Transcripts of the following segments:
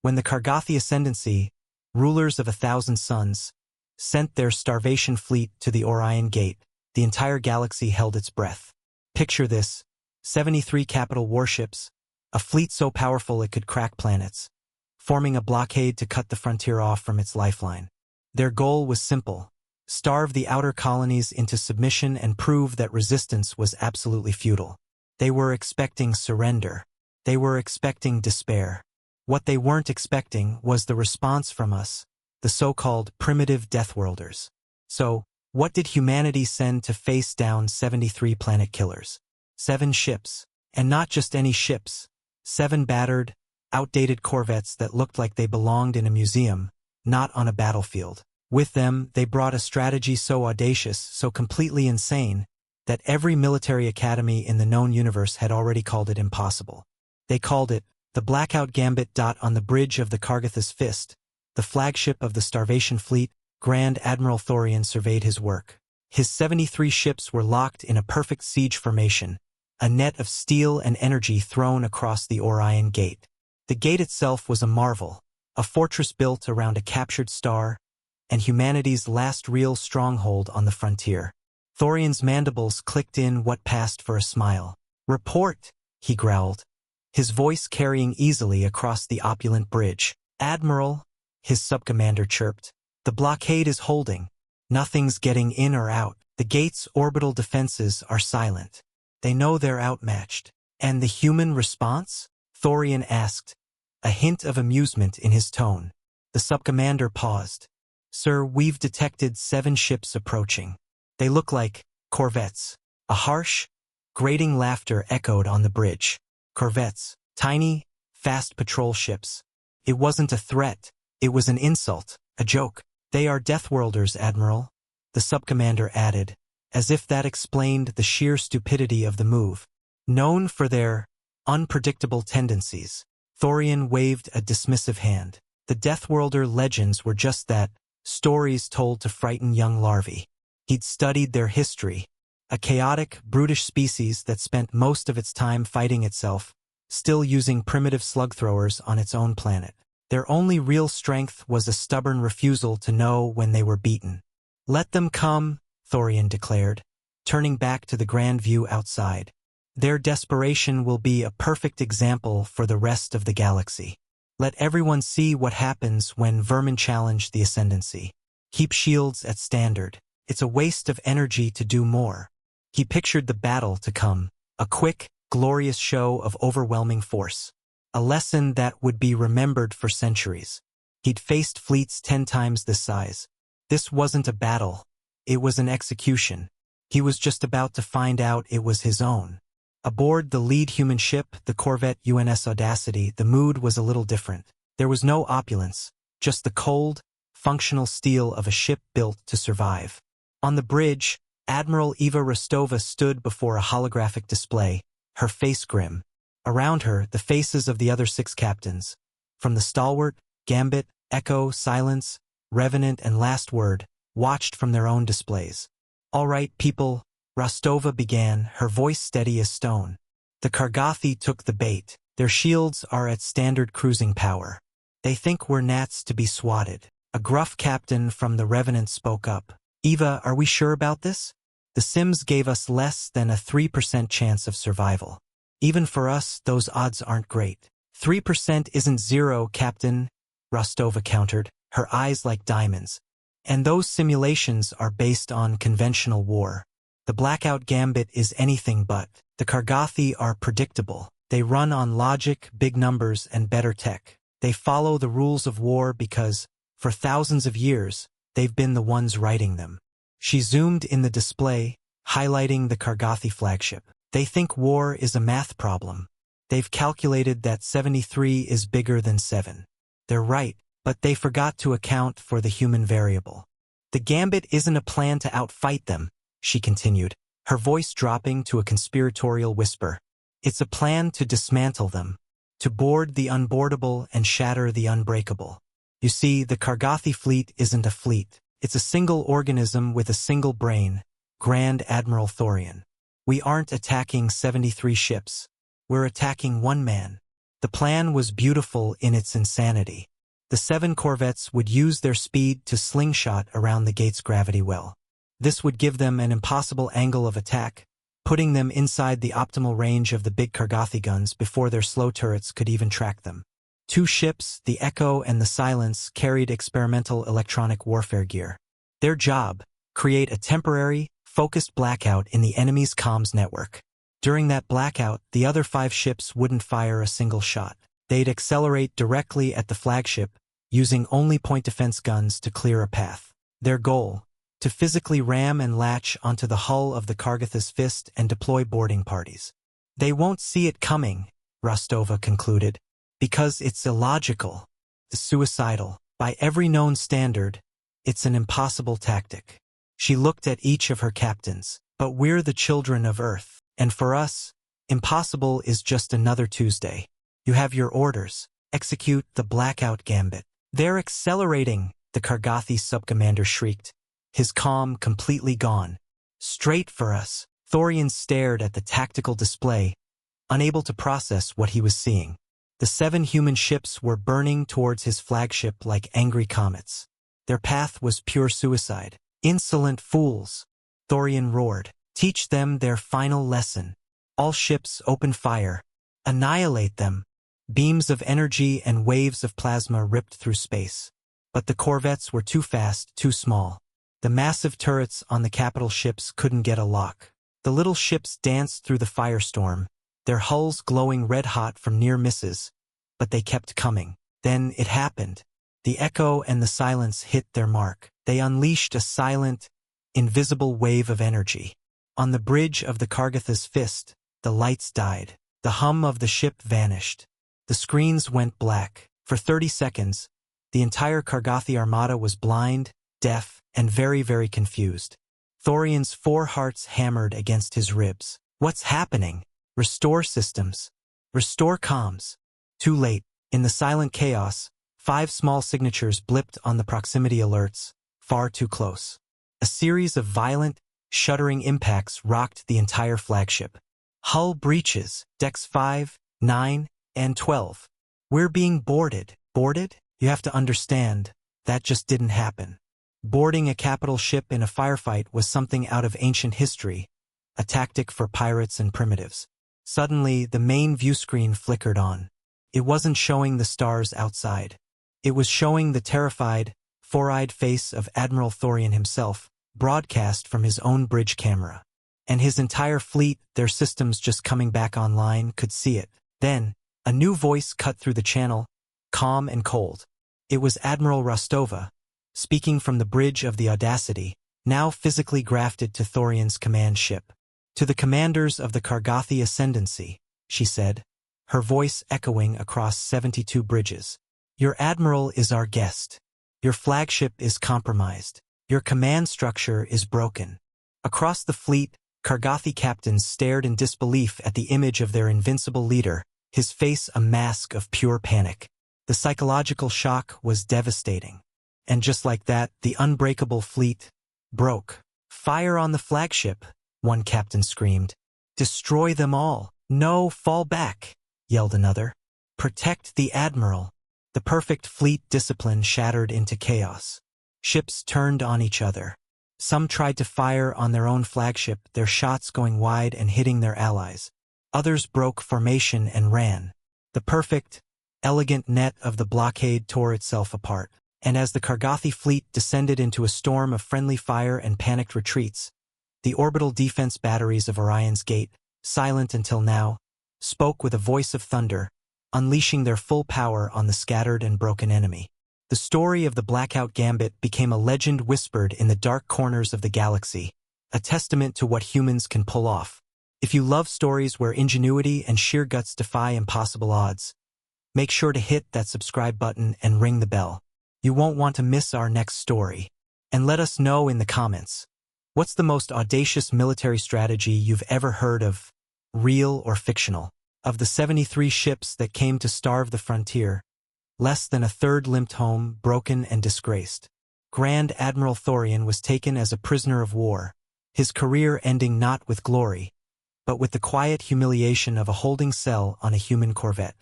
When the Kargathi Ascendancy, rulers of 1,000 suns, sent their starvation fleet to the Orion Gate, the entire galaxy held its breath. Picture this: 73 capital warships, a fleet so powerful it could crack planets, forming a blockade to cut the frontier off from its lifeline. Their goal was simple: starve the outer colonies into submission and prove that resistance was absolutely futile. They were expecting surrender. They were expecting despair. What they weren't expecting was the response from us, the so-called primitive Deathworlders. So, what did humanity send to face down 73 planet killers? 7 ships. And not just any ships. 7 battered, outdated corvettes that looked like they belonged in a museum, not on a battlefield. With them, they brought a strategy so audacious, so completely insane, that every military academy in the known universe had already called it impossible. They called it the Blackout Gambit. On the bridge of the Kargatha's Fist, the flagship of the Starvation Fleet, Grand Admiral Thorian surveyed his work. His 73 ships were locked in a perfect siege formation, a net of steel and energy thrown across the Orion Gate. The gate itself was a marvel, a fortress built around a captured star, and humanity's last real stronghold on the frontier. Thorian's mandibles clicked in what passed for a smile. "Report," he growled, his voice carrying easily across the opulent bridge. "Admiral," his subcommander chirped, "the blockade is holding. Nothing's getting in or out. The gate's orbital defenses are silent. They know they're outmatched." "And the human response?" Thorian asked, a hint of amusement in his tone. The subcommander paused. "Sir, we've detected 7 ships approaching. They look like corvettes." A harsh, grating laughter echoed on the bridge. Corvettes, tiny, fast patrol ships. It wasn't a threat, it was an insult, a joke. "They are Deathworlders, Admiral," the subcommander added, as if that explained the sheer stupidity of the move. "Known for their unpredictable tendencies." Thorian waved a dismissive hand. The Deathworlder legends were just that, stories told to frighten young larvae. He'd studied their history, a chaotic, brutish species that spent most of its time fighting itself, still using primitive slug throwers on its own planet. Their only real strength was a stubborn refusal to know when they were beaten. "Let them come," Thorian declared, turning back to the grand view outside. "Their desperation will be a perfect example for the rest of the galaxy. Let everyone see what happens when vermin challenge the Ascendancy. Keep shields at standard. It's a waste of energy to do more." He pictured the battle to come, a quick, glorious show of overwhelming force. A lesson that would be remembered for centuries. He'd faced fleets 10 times this size. This wasn't a battle. It was an execution. He was just about to find out it was his own. Aboard the lead human ship, the corvette UNS Audacity, the mood was a little different. There was no opulence, just the cold, functional steel of a ship built to survive. On the bridge, Admiral Eva Rostova stood before a holographic display, her face grim. Around her, the faces of the other 6 captains, from the Stalwart, Gambit, Echo, Silence, Revenant, and Last Word, watched from their own displays. "All right, people," Rostova began, her voice steady as stone. "The Kargathi took the bait. Their shields are at standard cruising power. They think we're gnats to be swatted." A gruff captain from the Revenant spoke up. "Eva, are we sure about this? The Sims gave us less than a 3% chance of survival. Even for us, those odds aren't great." "3% isn't zero, Captain," Rostova countered, her eyes like diamonds. "And those simulations are based on conventional war. The Blackout Gambit is anything but. The Kargathi are predictable. They run on logic, big numbers, and better tech. They follow the rules of war because, for thousands of years, they've been the ones writing them." She zoomed in the display, highlighting the Kargathi flagship. "They think war is a math problem. They've calculated that 73 is bigger than 7. They're right, but they forgot to account for the human variable. The Gambit isn't a plan to outfight them," she continued, her voice dropping to a conspiratorial whisper. "It's a plan to dismantle them, to board the unboardable and shatter the unbreakable. You see, the Kargathi fleet isn't a fleet. It's a single organism with a single brain, Grand Admiral Thorian. We aren't attacking 73 ships. We're attacking one man. The plan was beautiful in its insanity. The 7 corvettes would use their speed to slingshot around the gate's gravity well. This would give them an impossible angle of attack, putting them inside the optimal range of the big Kargathi guns before their slow turrets could even track them. 2 ships, the Echo and the Silence, carried experimental electronic warfare gear. Their job: create a temporary, focused blackout in the enemy's comms network. During that blackout, the other 5 ships wouldn't fire a single shot. They'd accelerate directly at the flagship, using only point defense guns to clear a path. Their goal: to physically ram and latch onto the hull of the Kargatha's fist and deploy boarding parties. They won't see it coming, Rostova concluded, because it's illogical, suicidal. By every known standard, it's an impossible tactic. She looked at each of her captains. But we're the children of Earth, and for us, impossible is just another Tuesday. You have your orders. Execute the blackout gambit. They're accelerating, the Kargathi subcommander shrieked, his calm completely gone. Straight for us. Thorian stared at the tactical display, unable to process what he was seeing. The 7 human ships were burning towards his flagship like angry comets. Their path was pure suicide. Insolent fools, Thorian roared. Teach them their final lesson. All ships open fire. Annihilate them. Beams of energy and waves of plasma ripped through space. But the corvettes were too fast, too small. The massive turrets on the capital ships couldn't get a lock. The little ships danced through the firestorm, their hulls glowing red-hot from near misses, but they kept coming. Then it happened. The Echo and the Silence hit their mark. They unleashed a silent, invisible wave of energy. On the bridge of the Kargatha's fist, the lights died. The hum of the ship vanished. The screens went black. For 30 seconds, the entire Kargathi armada was blind, deaf, and very, very confused. Thorian's 4 hearts hammered against his ribs. What's happening? Restore systems. Restore comms. Too late. In the silent chaos, 5 small signatures blipped on the proximity alerts. Far too close. A series of violent, shuddering impacts rocked the entire flagship. Hull breaches, decks 5, 9, and 12. We're being boarded. Boarded? You have to understand, that just didn't happen. Boarding a capital ship in a firefight was something out of ancient history, a tactic for pirates and primitives. Suddenly, the main view screen flickered on. It wasn't showing the stars outside. It was showing the terrified, 4-eyed face of Admiral Thorian himself, broadcast from his own bridge camera. And his entire fleet, their systems just coming back online, could see it. Then, a new voice cut through the channel, calm and cold. It was Admiral Rostova, speaking from the bridge of the Audacity, now physically grafted to Thorian's command ship. To the commanders of the Kargathi Ascendancy, she said, her voice echoing across 72 bridges. Your admiral is our guest. Your flagship is compromised. Your command structure is broken. Across the fleet, Kargathi captains stared in disbelief at the image of their invincible leader, his face a mask of pure panic. The psychological shock was devastating. And just like that, the unbreakable fleet broke. Fire on the flagship, one captain screamed. Destroy them all. No, fall back, yelled another. Protect the admiral. The perfect fleet discipline shattered into chaos. Ships turned on each other. Some tried to fire on their own flagship, their shots going wide and hitting their allies. Others broke formation and ran. The perfect, elegant net of the blockade tore itself apart. And as the Kargathi fleet descended into a storm of friendly fire and panicked retreats, the orbital defense batteries of Orion's Gate, silent until now, spoke with a voice of thunder, unleashing their full power on the scattered and broken enemy. The story of the Blackout Gambit became a legend whispered in the dark corners of the galaxy, a testament to what humans can pull off. If you love stories where ingenuity and sheer guts defy impossible odds, make sure to hit that subscribe button and ring the bell. You won't want to miss our next story. And let us know in the comments, what's the most audacious military strategy you've ever heard of, real or fictional? Of the 73 ships that came to starve the frontier, less than a third limped home, broken and disgraced. Grand Admiral Thorian was taken as a prisoner of war, his career ending not with glory, but with the quiet humiliation of a holding cell on a human corvette.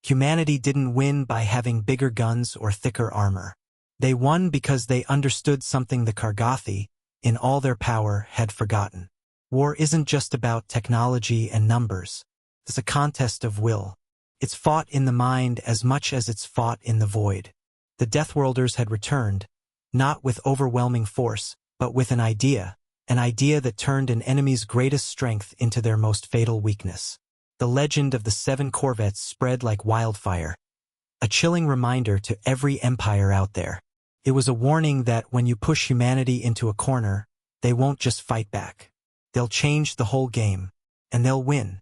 Humanity didn't win by having bigger guns or thicker armor. They won because they understood something the Kargathi, in all their power, had forgotten. War isn't just about technology and numbers. It's a contest of will. It's fought in the mind as much as it's fought in the void. The Deathworlders had returned, not with overwhelming force, but with an idea that turned an enemy's greatest strength into their most fatal weakness. The legend of the 7 corvettes spread like wildfire, a chilling reminder to every empire out there. It was a warning that when you push humanity into a corner, they won't just fight back. They'll change the whole game, and they'll win.